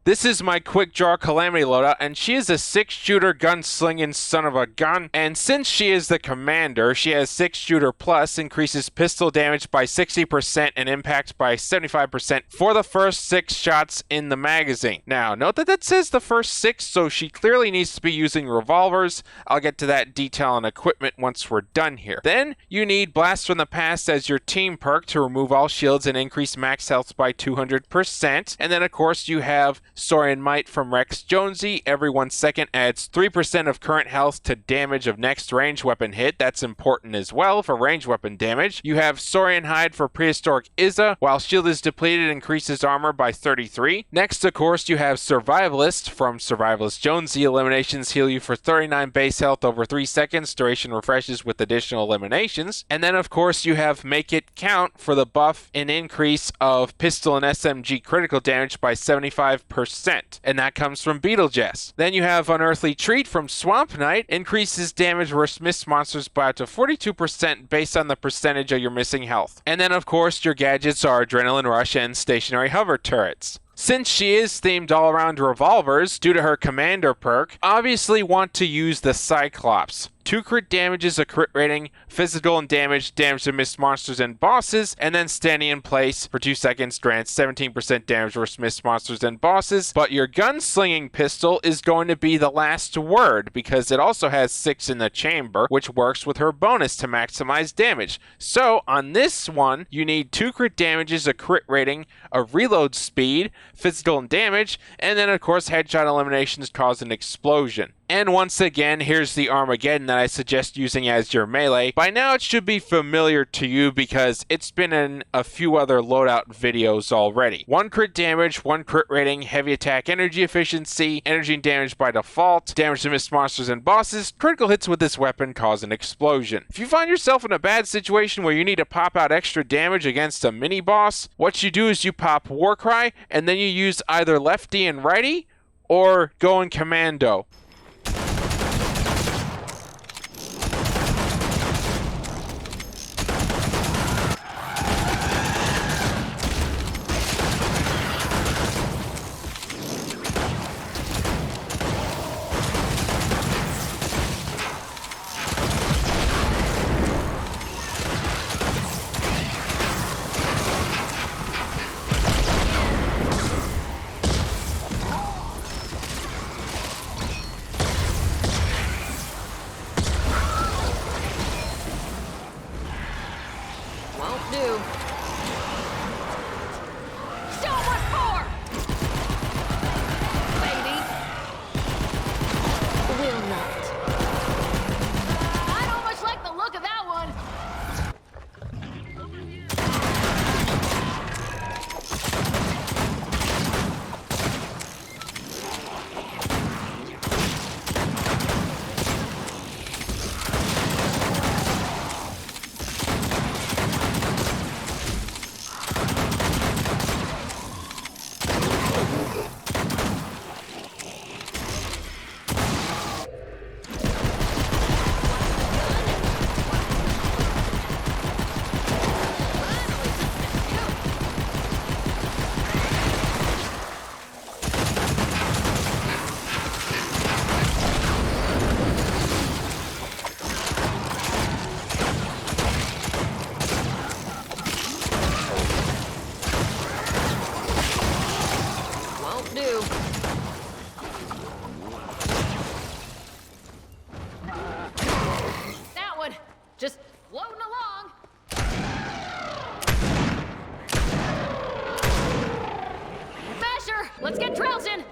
This is my quick draw Calamity loadout, and she is a 6-shooter gunslinging son of a gun. And since she is the commander, she has 6-shooter plus, increases pistol damage by 60% and impact by 75% for the first 6 shots in the magazine. Now, note that says the first 6, so she clearly needs to be using revolvers. I'll get to that detail on equipment once we're done here. Then, you need Blast from the Past as your team perk to remove all shields and increase max health by 200%. And then, of course, you have Saurian Might from Rex Jonesy. Every 1 second adds 3% of current health to damage of next range weapon hit. That's important as well for range weapon damage. You have Saurian Hide for Prehistoric Izza. While shield is depleted, increases armor by 33. Next, of course, you have Survivalist from Survivalist Jonesy. Eliminations heal you for 39 base health over 3 seconds. Duration refreshes with additional eliminations. And then, of course, you have Make It Count for the buff and increase of pistol and SMG critical damage by 75%. And that comes from Beetlejuice. Then you have Unearthly Treat from Swamp Knight, increases damage versus missed monsters by up to 42% based on the percentage of your missing health. And then, of course, your gadgets are Adrenaline Rush and Stationary Hover Turrets. Since she is themed all around revolvers due to her commander perk, obviously want to use the Cyclops. 2 crit damage is a crit rating, physical and damage to missed monsters and bosses, and then standing in place for 2 seconds grants 17% damage versus missed monsters and bosses. But your gunslinging pistol is going to be the last word because it also has 6 in the chamber, which works with her bonus to maximize damage. So on this one, you need 2 crit damages, a crit rating, a reload speed, physical and damage, and then of course headshot eliminations cause an explosion. And once again, here's the Armageddon that I suggest using as your melee. By now it should be familiar to you because it's been in a few other loadout videos already. 1 crit damage, 1 crit rating, heavy attack energy efficiency, energy and damage by default, damage to missed monsters and bosses. Critical hits with this weapon cause an explosion. If you find yourself in a bad situation where you need to pop out extra damage against a mini boss, what you do is you pop Warcry and then you use either lefty and righty or go in commando. Won't do. Show what for! Baby. Will not. I don't much like the look of that one. Do. That one, just floating along. Basher, let's get trouncing.